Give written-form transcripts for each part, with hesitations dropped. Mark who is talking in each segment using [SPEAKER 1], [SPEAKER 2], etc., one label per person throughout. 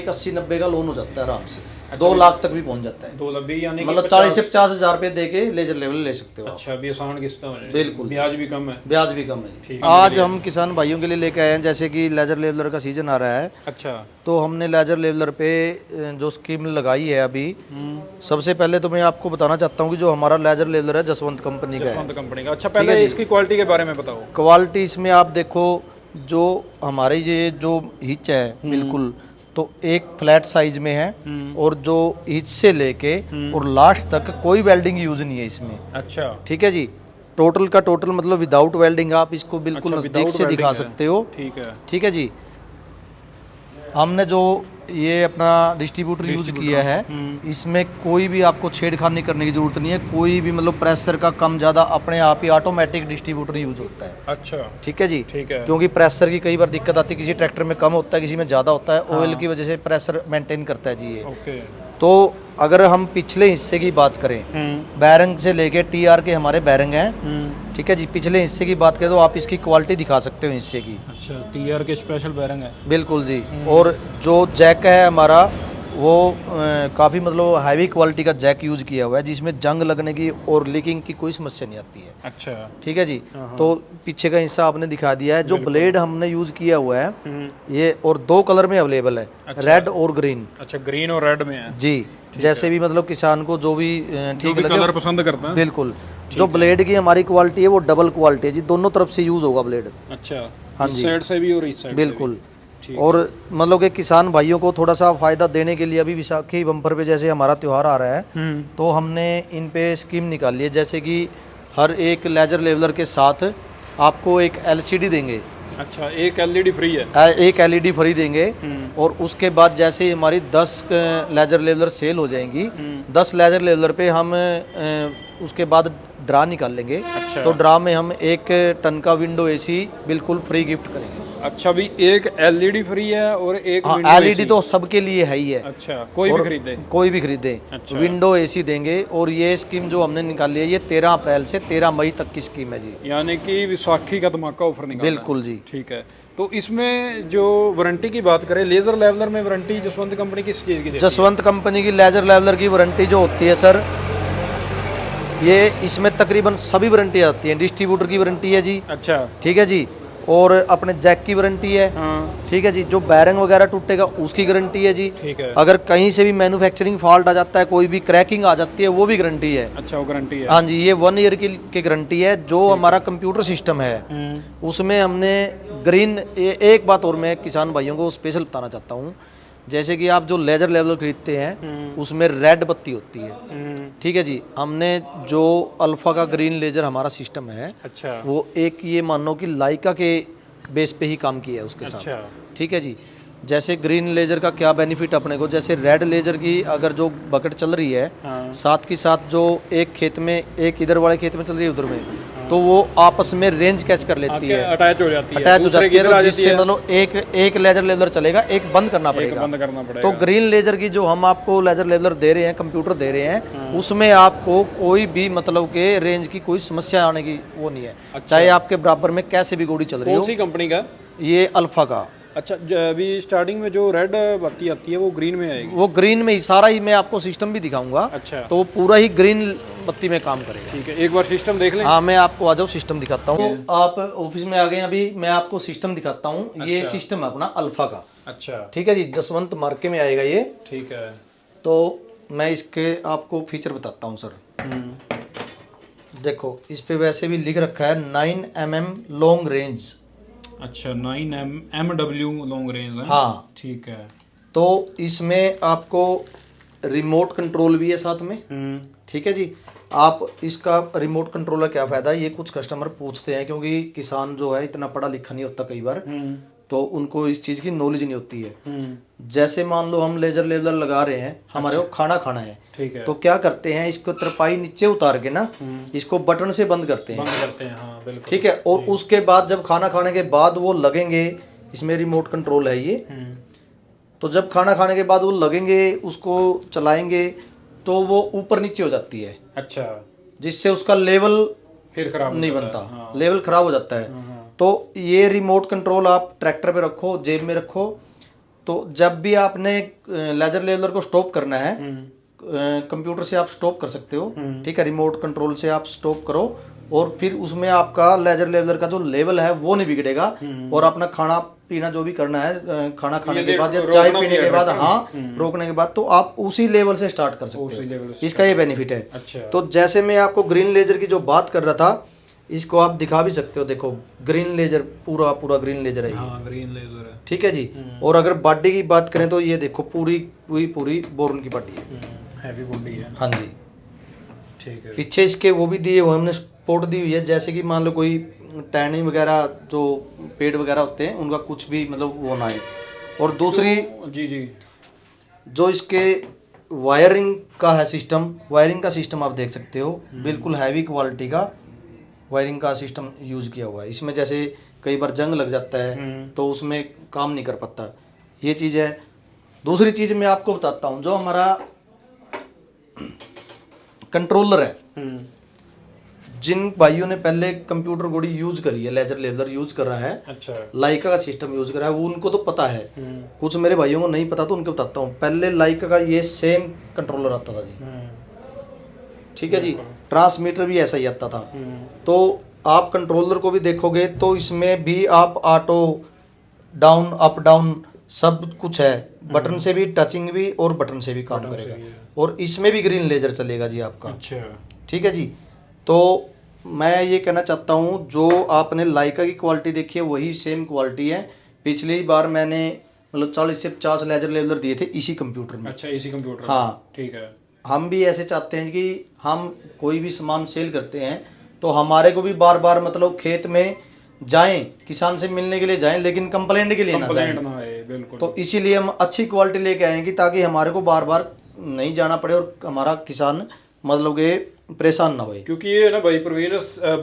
[SPEAKER 1] 80-90 का लोन हो जाता है आराम से।
[SPEAKER 2] अच्छा,
[SPEAKER 1] 2 लाख तक भी पहुंच जाता है।
[SPEAKER 2] 2 लाख भी, यानी कि
[SPEAKER 1] मतलब 40 से 50 हजार रुपए दे के लेजर लेवल ले सकते हो आप।
[SPEAKER 2] अच्छा, भी आसान किस्त है,
[SPEAKER 1] बिल्कुल,
[SPEAKER 2] ब्याज भी कम है।
[SPEAKER 1] ब्याज भी कम है।
[SPEAKER 2] ठीक
[SPEAKER 1] आज हम किसान भाइयों के लिए लेके आए हैं, जैसे कि लेजर लेवलर का सीजन आ रहा है,
[SPEAKER 2] अच्छा।
[SPEAKER 1] तो हमने लेजर लेवलर पे जो स्कीम लगाई है अभी, सबसे पहले तो मैं आपको बताना चाहता हूँ कि जो हमारा लेजर लेवलर है जसवंत कंपनी का है।
[SPEAKER 2] जसवंत कंपनी का। अच्छा, पहले इसकी क्वालिटी के बारे में बताओ।
[SPEAKER 1] क्वालिटी इसमें आप देखो, जो हमारे ये जो हिच है बिल्कुल तो एक फ्लैट साइज में है, और जो हिच से लेके और लास्ट तक कोई वेल्डिंग यूज नहीं है इसमें।
[SPEAKER 2] अच्छा,
[SPEAKER 1] ठीक है जी, टोटल का टोटल मतलब विदाउट वेल्डिंग, आप इसको बिल्कुल
[SPEAKER 2] अच्छा,
[SPEAKER 1] नजदीक
[SPEAKER 2] without
[SPEAKER 1] से दिखा
[SPEAKER 2] welding है।
[SPEAKER 1] सकते हो।
[SPEAKER 2] ठीक है।
[SPEAKER 1] ठीक है जी, हमने जो ये अपना डिस्ट्रीब्यूटर यूज किया है, इसमें कोई भी आपको छेड़खानी करने की जरूरत नहीं है, कोई भी मतलब प्रेशर का कम ज़्यादा अपने आप ही ऑटोमेटिक डिस्ट्रीब्यूटर यूज होता है।
[SPEAKER 2] अच्छा,
[SPEAKER 1] ठीक है जी,
[SPEAKER 2] ठीक है।
[SPEAKER 1] क्योंकि प्रेशर की कई बार दिक्कत आती है, किसी ट्रैक्टर में कम होता है, किसी में ज़्यादा होता है, ऑयल की वजह से प्रेशर मेंटेन करता है जी ये।
[SPEAKER 2] ओके।
[SPEAKER 1] तो अगर हम पिछले हिस्से की बात करें, बैरंग से लेके टीआर के हमारे बैरंग हैं, ठीक है जी, पिछले हिस्से की बात करें तो आप इसकी क्वालिटी दिखा सकते हो हिस्से की।
[SPEAKER 2] अच्छा, टीआर के स्पेशल बैरंग है।
[SPEAKER 1] बिल्कुल जी। और जो जैक है हमारा, वो काफ़ी मतलब हैवी क्वालिटी का जैक यूज किया हुआ है, जिसमें जंग लगने की और लीकिंग की कोई समस्या नहीं आती है।
[SPEAKER 2] अच्छा,
[SPEAKER 1] ठीक है जी। तो पीछे का हिस्सा आपने दिखा दिया है, जो ब्लेड हमने यूज किया हुआ है ये, और 2 कलर में अवेलेबल है, रेड और ग्रीन।
[SPEAKER 2] अच्छा, ग्रीन और रेड में है
[SPEAKER 1] जी, जैसे भी मतलब किसान को जो भी ठीक लगे,
[SPEAKER 2] कलर पसंद करता है।
[SPEAKER 1] बिल्कुल। जो ब्लेड की हमारी क्वालिटी है वो डबल क्वालिटी है जी, दोनों तरफ से यूज होगा ब्लेड।
[SPEAKER 2] अच्छा,
[SPEAKER 1] हाँ
[SPEAKER 2] इस
[SPEAKER 1] जी,
[SPEAKER 2] साइड से भी और इस साइड
[SPEAKER 1] बिल्कुल।
[SPEAKER 2] ठीक
[SPEAKER 1] और मतलब कि किसान भाइयों को थोड़ा सा फायदा देने के लिए अभी विसाखी बम्पर पे जैसे हमारा त्यौहार आ रहा है, तो हमने इन पे स्कीम निकाली है, जैसे कि हर एक लेजर लेवलर के साथ आपको एक एलसीडी देंगे।
[SPEAKER 2] अच्छा, एक एलईडी फ्री है।
[SPEAKER 1] एक एलईडी फ्री देंगे, और उसके बाद जैसे ही हमारी 10 लेजर लेवलर सेल हो जाएंगी, 10 लेजर लेवलर पे हम उसके बाद ड्रा निकाल लेंगे।
[SPEAKER 2] अच्छा।
[SPEAKER 1] तो ड्रा में हम 1 टन का विंडो एसी बिल्कुल फ्री गिफ्ट करेंगे।
[SPEAKER 2] अच्छा, भी एक एलईडी फ्री है और एक
[SPEAKER 1] हाँ,
[SPEAKER 2] विंडो
[SPEAKER 1] एलईडी
[SPEAKER 2] एसी।
[SPEAKER 1] तो सबके लिए है ही है।
[SPEAKER 2] अच्छा, कोई भी
[SPEAKER 1] और
[SPEAKER 2] खरीदे।
[SPEAKER 1] कोई भी खरीदे।
[SPEAKER 2] अच्छा।
[SPEAKER 1] विंडो एसी देंगे, और ये स्कीम जो हमने निकाली है ये 13 अप्रैल से 13 मई तक की स्कीम है जी।
[SPEAKER 2] यानी कि विसाखी का धमाका ऑफर निकाला है।
[SPEAKER 1] बिल्कुल जी।
[SPEAKER 2] ठीक है। तो इसमें जो वारंटी की बात करें, लेजर लेवलर में वारंटी जसवंत कंपनी किस चीज़ की देती है?
[SPEAKER 1] जसवंत कंपनी की लेजर लेवलर की वारंटी जो होती है सर, ये इसमें तकरीबन सभी वारंटी आती है। डिस्ट्रीब्यूटर की वारंटी है जी।
[SPEAKER 2] अच्छा।
[SPEAKER 1] ठीक है जी, और अपने जैक की वारंटी है।
[SPEAKER 2] हाँ।
[SPEAKER 1] ठीक है जी, जो बैरिंग वगैरह टूटेगा उसकी गारंटी है जी।
[SPEAKER 2] ठीक है।
[SPEAKER 1] अगर कहीं से भी मैन्युफैक्चरिंग फॉल्ट आ जाता है, कोई भी क्रैकिंग आ जाती है, वो भी गारंटी है।
[SPEAKER 2] अच्छा, वो गारंटी है।
[SPEAKER 1] हाँ जी, ये 1 ईयर की गारंटी है। जो हमारा कंप्यूटर सिस्टम है उसमें हमने ग्रीन, एक बात और मैं किसान भाइयों को स्पेशल बताना चाहता हूँ, जैसे कि आप जो लेजर लेवलर खरीदते हैं उसमें रेड बत्ती होती है। ठीक है जी, हमने जो अल्फा का ग्रीन लेजर हमारा सिस्टम है,
[SPEAKER 2] अच्छा।
[SPEAKER 1] वो एक ये मानो कि लाइका के बेस पे ही काम किया है उसके साथ।
[SPEAKER 2] अच्छा।
[SPEAKER 1] ठीक है जी, जैसे ग्रीन लेजर का क्या बेनिफिट अपने को, जैसे रेड लेजर की अगर जो बकेट चल रही है, साथ के साथ जो एक खेत में, एक इधर वाले खेत में चल रही है उधर में, तो वो आपस में रेंज कैच कर लेती है,
[SPEAKER 2] अटैच हो जाती है,
[SPEAKER 1] अटैच हो जाती है, तो जिससे मतलब एक लेजर लेवलर चलेगा, एक बंद करना पड़ेगा।
[SPEAKER 2] बंद करना पड़ेगा।
[SPEAKER 1] तो ग्रीन लेजर की जो हम आपको लेजर लेवलर दे रहे हैं, कंप्यूटर दे रहे हैं, उसमें आपको कोई भी मतलब के रेंज की कोई समस्या आने की वो नहीं है। चाहे आपके बराबर में कैसे भी गोली चल रही हो।
[SPEAKER 2] कौन सी कंपनी का?
[SPEAKER 1] ये अल्फा का।
[SPEAKER 2] अच्छा, अभी स्टार्टिंग में जो रेड बत्ती आती है वो ग्रीन में आएगी?
[SPEAKER 1] वो ग्रीन में ही सारा ही, मैं आपको सिस्टम भी दिखाऊंगा।
[SPEAKER 2] अच्छा।
[SPEAKER 1] तो वो पूरा ही ग्रीन बत्ती में काम करेगा।
[SPEAKER 2] ठीक है, एक बार सिस्टम देख लें।
[SPEAKER 1] हाँ, मैं आपको आ जाओ सिस्टम दिखाता हूँ। तो आप ऑफिस में आ गए, अभी मैं आपको सिस्टम दिखाता हूँ। ये सिस्टम है अपना अल्फा का।
[SPEAKER 2] अच्छा।
[SPEAKER 1] ठीक है जी, जसवंत मार्के में आएगा ये।
[SPEAKER 2] ठीक है।
[SPEAKER 1] तो मैं इसके आपको फीचर बताता हूँ सर। देखो, इस पे वैसे भी लिख रखा है 9 mm लॉन्ग रेंज।
[SPEAKER 2] अच्छा, 9 MW लॉन्ग रेंज है।
[SPEAKER 1] हाँ,
[SPEAKER 2] ठीक है।
[SPEAKER 1] तो इसमें आपको रिमोट कंट्रोल भी है साथ में। ठीक है जी, आप इसका रिमोट कंट्रोल का क्या फ़ायदा है, ये कुछ कस्टमर पूछते हैं, क्योंकि किसान जो है इतना पढ़ा लिखा नहीं होता कई बार, तो उनको इस चीज़ की नॉलेज नहीं होती है। जैसे मान लो हम लेजर लेवलर लगा रहे हैं, हमारे को खाना खाना है,
[SPEAKER 2] ठीक है,
[SPEAKER 1] तो क्या करते हैं, इसको तरपाई नीचे उतार के ना, इसको बटन से बंद करते हैं।
[SPEAKER 2] हाँ बिल्कुल।
[SPEAKER 1] ठीक है, और उसके बाद जब खाना खाने के बाद वो लगेंगे, इसमें रिमोट कंट्रोल है ये, तो जब खाना खाने के बाद वो लगेंगे, उसको चलाएंगे, तो वो ऊपर नीचे हो जाती है।
[SPEAKER 2] अच्छा,
[SPEAKER 1] जिससे उसका लेवल
[SPEAKER 2] फिर खराब
[SPEAKER 1] नहीं बनता, लेवल खराब हो जाता है। तो ये रिमोट कंट्रोल आप ट्रैक्टर पे रखो, जेब में रखो, तो जब भी आपने लेजर लेवलर को स्टॉप करना है, कंप्यूटर से आप स्टॉप कर सकते हो, ठीक है, रिमोट कंट्रोल से आप स्टॉप करो, और फिर उसमें आपका लेजर लेवलर का जो लेवल है वो नहीं बिगड़ेगा, और अपना खाना पीना जो भी करना है, खाना खाने के बाद या चाय पीने के बाद, हाँ, रोकने के बाद, तो आप उसी लेवल से स्टार्ट कर सकते हो। इसका ये बेनिफिट है।
[SPEAKER 2] अच्छा।
[SPEAKER 1] तो जैसे मैं आपको ग्रीन लेजर की जो बात कर रहा था, इसको आप दिखा भी सकते हो, देखो ग्रीन लेजर, पूरा पूरा ग्रीन लेजर है,
[SPEAKER 2] हाँ, ग्रीन लेजर है,
[SPEAKER 1] ठीक है जी। और अगर बॉडी की बात करें तो ये देखो पूरी पूरी पूरी बोर्न की बॉडी है,
[SPEAKER 2] हैवी बॉडी है,
[SPEAKER 1] हाँ जी,
[SPEAKER 2] ठीक है।
[SPEAKER 1] पीछे इसके वो भी दिए हुए हमने, सपोर्ट दी हुई है, जैसे कि मान लो कोई टैनिंग वगैरह जो पेड़ वगैरह होते हैं उनका कुछ भी मतलब वो ना है। और दूसरी
[SPEAKER 2] जी जी,
[SPEAKER 1] जो इसके वायरिंग का है सिस्टम, वायरिंग का सिस्टम आप देख सकते हो, बिल्कुल हैवी क्वालिटी का वायरिंग का सिस्टम यूज किया हुआ है इसमें। जैसे कई बार जंग लग जाता है तो उसमें काम नहीं कर पाता, ये चीज़ है। दूसरी चीज़ मैं आपको बताता हूँ, जो हमारा कंट्रोलर है, जिन भाइयों ने पहले कंप्यूटर बॉडी यूज करी है, लेजर लेवलर यूज कर रहा है,
[SPEAKER 2] अच्छा,
[SPEAKER 1] लाइका का सिस्टम यूज कर रहा है, वो उनको तो पता है, कुछ मेरे भाइयों को नहीं पता तो उनको बताता हूँ। पहले लाइका का ये सेम कंट्रोलर आता था जी, ठीक है जी, ट्रांसमीटर भी ऐसा ही आता था। तो आप कंट्रोलर को भी देखोगे तो इसमें भी आप ऑटो डाउन अप डाउन सब कुछ है, बटन से भी, टचिंग भी और बटन से भी काम करेगा, और इसमें भी ग्रीन लेजर चलेगा जी आपका। अच्छा, ठीक है जी। तो मैं ये कहना चाहता हूँ, जो आपने लाइका की क्वालिटी देखी है वही सेम क्वालिटी है। पिछली बार मैंने मतलब 40 से 50 लेजर लेवलर दिए थे इसी कंप्यूटर में।
[SPEAKER 2] अच्छा, इसी कंप्यूटर,
[SPEAKER 1] हाँ,
[SPEAKER 2] ठीक है।
[SPEAKER 1] हम भी ऐसे चाहते हैं कि हम कोई भी सामान सेल करते हैं तो हमारे को भी बार बार मतलब खेत में जाएं, किसान से मिलने के लिए जाएं, लेकिन कंप्लेंट के लिए ना जाएं।
[SPEAKER 2] बिल्कुल।
[SPEAKER 1] तो इसीलिए हम अच्छी क्वालिटी लेके आएंगे ताकि हमारे को बार बार नहीं जाना पड़े और हमारा किसान मतलब के परेशान ना होए।
[SPEAKER 2] क्योंकि ये ना भाई प्रवीण,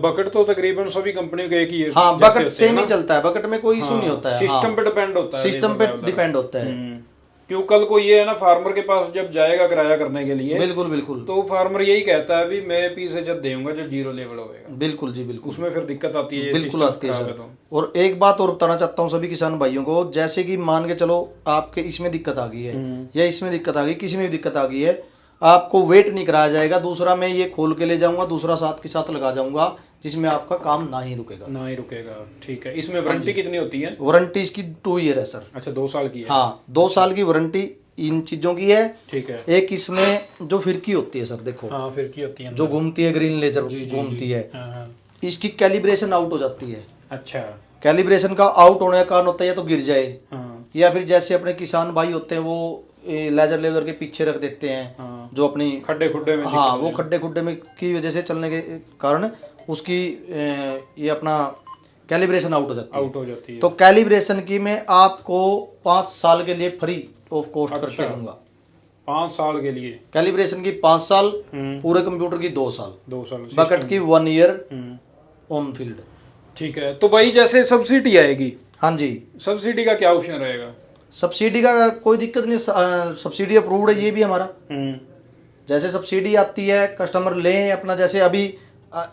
[SPEAKER 2] बकेट तो तकरीबन सभी कंपनियों के एक ही है।
[SPEAKER 1] हाँ, बकेट सेम ही चलता है, बकेट में कोई इशू नहीं होता है,
[SPEAKER 2] सिस्टम पे डिपेंड होता है,
[SPEAKER 1] सिस्टम पे डिपेंड होता है।
[SPEAKER 2] क्यों, कल को ये है ना, फार्मर के पास जब जाएगा किराया करने के लिए,
[SPEAKER 1] बिल्कुल बिल्कुल, तो
[SPEAKER 2] फार्मर यही कहता है भी मैं पी से जब दूंगा जब जीरो लेवल होगा।
[SPEAKER 1] बिल्कुल जी, बिल्कुल,
[SPEAKER 2] उसमें फिर दिक्कत आती है,
[SPEAKER 1] बिल्कुल आती है सर। और एक बात और बताना चाहता हूँ सभी किसान भाइयों को, जैसे कि मान के चलो आपके इसमें दिक्कत आ गई है या इसमें दिक्कत आ गई, किसी में भी दिक्कत आ गई है, आपको वेट नहीं कराया जाएगा, दूसरा मैं ये खोल के ले जाऊंगा, दूसरा साथ के साथ लगा जाऊंगा, जिसमें आपका काम ना ही रुकेगा।
[SPEAKER 2] ठीक है। इसमें वारंटी कितनी होती है?
[SPEAKER 1] वारंटी इसकी 2 ईयर है सर।
[SPEAKER 2] अच्छा, 2 साल की है।
[SPEAKER 1] हाँ, 2 साल की वारंटी इन चीजों की है।
[SPEAKER 2] ठीक है।
[SPEAKER 1] एक इसमें जो फिरकी होती है सर, देखो,
[SPEAKER 2] हाँ, फिरकी होती है
[SPEAKER 1] जो घूमती है, ग्रीन लेजर घूमती है, इसकी कैलिब्रेशन आउट हो जाती है।
[SPEAKER 2] अच्छा,
[SPEAKER 1] कैलिब्रेशन का आउट होने का कारण होता है या तो गिर जाए, या फिर जैसे अपने किसान भाई होते हैं वो लेजर लेवलर के पीछे रख देते हैं, जो अपनी
[SPEAKER 2] खड्डे खुड्डे में,
[SPEAKER 1] हाँ, वो खड्डे खुड्डे में की वजह से चलने के कारण उसकी ये अपना कैलिब्रेशन आउट हो जाती है। तो कैलिब्रेशन की मैं आपको 5 साल के लिए फ्री ऑफ कॉस्ट करके दूंगा।
[SPEAKER 2] 5 साल के लिए
[SPEAKER 1] कैलिब्रेशन की 5 साल, पूरे कंप्यूटर की 2 साल, बकेट की 1 ईयर ऑन फील्ड।
[SPEAKER 2] ठीक है। तो भाई जैसे सब्सिडी आएगी,
[SPEAKER 1] हाँ जी,
[SPEAKER 2] सब्सिडी का क्या ऑप्शन रहेगा?
[SPEAKER 1] सब्सिडी का कोई दिक्कत नहीं, सब्सिडी अप्रूव्ड है ये भी हमारा। जैसे सब्सिडी आती है, कस्टमर लें अपना, जैसे अभी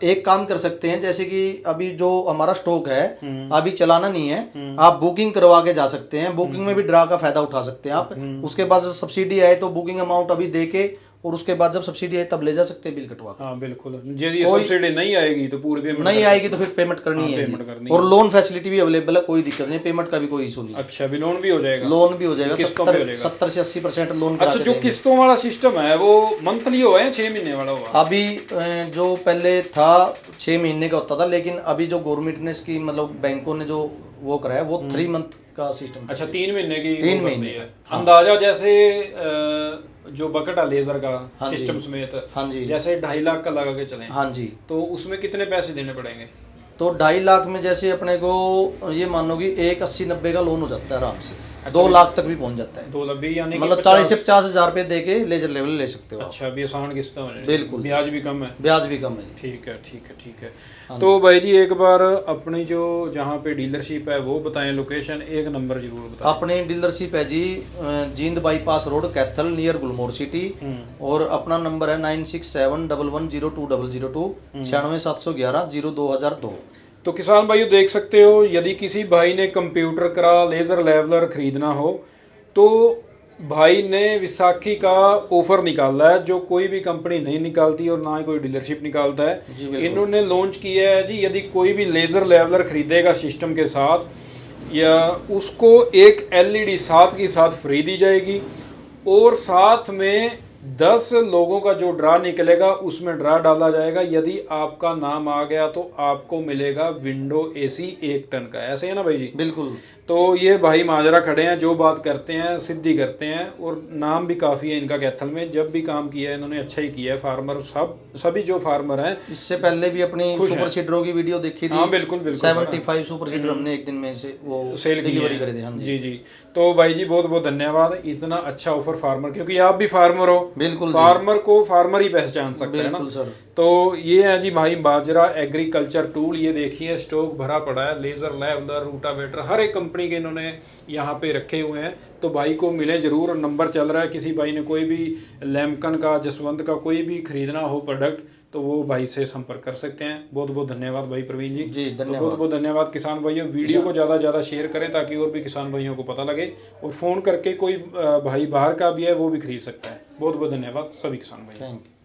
[SPEAKER 1] एक काम कर सकते हैं, जैसे कि अभी जो हमारा स्टॉक है अभी चलाना नहीं है, आप बुकिंग करवा के जा सकते हैं, बुकिंग में भी ड्रा का फायदा उठा सकते हैं आप। उसके बाद सब्सिडी आए तो बुकिंग अमाउंट अभी दे के, और उसके बाद जब सब्सिडी आए तब ले जा सकते हैं बिल कटवा।
[SPEAKER 2] हाँ, बिल्कुल। यदि सब्सिडी नहीं आएगी तो पूरी पेमेंट
[SPEAKER 1] नहीं आएगी तो फिर पेमेंट करनी है, और लोन फैसिलिटी भी अवेलेबल है, कोई दिक्कत नहीं, पेमेंट का भी कोई इशू नहीं।
[SPEAKER 2] अच्छा, अभी लोन भी हो जाएगा?
[SPEAKER 1] लोन भी हो जाएगा, 70 से 80% लोन।
[SPEAKER 2] अच्छा, जो किस्तों वाला सिस्टम है वो मंथली हुआ है 6 महीने वाला हुआ?
[SPEAKER 1] अभी जो पहले था 6 महीने का होता था, लेकिन अभी जो गवर्नमेंट ने इसकी मतलब बैंकों ने जो वो करा है वो 3 मंथ का सिस्टम।
[SPEAKER 2] अच्छा, 3 महीने की?
[SPEAKER 1] 3 महीने है।
[SPEAKER 2] अंदाजा जैसे जो बकेट है लेजर का सिस्टम समेत,
[SPEAKER 1] हाँ जी,
[SPEAKER 2] जैसे 2.5 लाख का लगा के चले,
[SPEAKER 1] हाँ जी,
[SPEAKER 2] तो उसमें कितने पैसे देने पड़ेंगे?
[SPEAKER 1] तो 2.5 लाख में जैसे अपने को ये मानो कि 1,80,90 का लोन हो जाता है आराम से, 2 लाख तक भी पहुंच जाता है।
[SPEAKER 2] 2 लाख भी, यानी
[SPEAKER 1] मतलब 40 से 50 हजार रुपए दे के लेजर लेवल ले सकते हो।
[SPEAKER 2] अच्छा, भी आसान किस्त है,
[SPEAKER 1] बिल्कुल,
[SPEAKER 2] ब्याज भी कम है।
[SPEAKER 1] ब्याज भी कम है।
[SPEAKER 2] ठीक है, ठीक है, ठीक है। तो भाई जी एक बार अपनी जो जहाँ पे डीलरशिप है वो बताएं, लोकेशन एक नंबर जरूर बताएं।
[SPEAKER 1] अपनी डीलरशिप है जी Jind bypass road, Kaithal, near Gulmohar city, और अपना नंबर है 9671102002 96,711 02,002।
[SPEAKER 2] तो किसान भाइयों देख सकते हो, यदि किसी भाई ने कंप्यूटर का लेजर लेवलर खरीदना हो तो भाई ने विसाखी का ऑफर निकाला है जो कोई भी कंपनी नहीं निकालती और ना ही कोई डीलरशिप निकालता है। इन्होंने लॉन्च किया है जी, यदि कोई भी लेजर लेवलर खरीदेगा सिस्टम के साथ या उसको एक एलईडी साथ की साथ फ्री दी जाएगी और साथ में 10 लोगों का जो ड्रा निकलेगा उसमें ड्रा डाला जाएगा। यदि आपका नाम आ गया तो आपको मिलेगा विंडो एसी 1 टन का। ऐसे है ना भाई जी?
[SPEAKER 1] बिल्कुल।
[SPEAKER 2] तो ये भाई माजरा खड़े हैं, जो बात करते हैं सिद्धि करते हैं और नाम भी काफ़ी है इनका कैथल में। जब भी काम किया है इन्होंने अच्छा ही किया है। फार्मर सभी जो फार्मर हैं,
[SPEAKER 1] इससे पहले भी अपनी सुपर सीडरों की वीडियो देखी थी।
[SPEAKER 2] हाँ बिल्कुल बिल्कुल,
[SPEAKER 1] 75 सुपर सीडर हमने एक दिन में से वो
[SPEAKER 2] सेल
[SPEAKER 1] डिलीवरी करे थे। हाँ
[SPEAKER 2] जी जी। तो भाई जी बहुत बहुत धन्यवाद, इतना अच्छा ऑफर फार्मर, क्योंकि आप भी फार्मर हो।
[SPEAKER 1] बिल्कुल,
[SPEAKER 2] फार्मर को फार्मर ही पहचान सकते हैं ना
[SPEAKER 1] सर।
[SPEAKER 2] तो ये है जी भाई बाजरा एग्रीकल्चर टूल। ये देखिए स्टॉक भरा पड़ा है, लेजर लेवलर, रूटावेटर, हर एक कंपनी के इन्होंने यहाँ पे रखे हुए हैं। तो भाई को मिले जरूर, नंबर चल रहा है। किसी भाई ने कोई भी लैम्पकन का, जसवंत का कोई भी खरीदना हो प्रोडक्ट तो वो भाई से संपर्क कर सकते हैं। बहुत बहुत धन्यवाद भाई प्रवीण जी।
[SPEAKER 1] धन्यवाद।
[SPEAKER 2] तो बहुत बहुत धन्यवाद किसान भाइयों। वीडियो को ज़्यादा से ज़्यादा शेयर करें ताकि और भी किसान भाइयों को पता लगे, और फ़ोन करके कोई भाई बाहर का भी है वो भी खरीद सकता है। बहुत बहुत धन्यवाद सभी किसान भाई।
[SPEAKER 1] Thank you.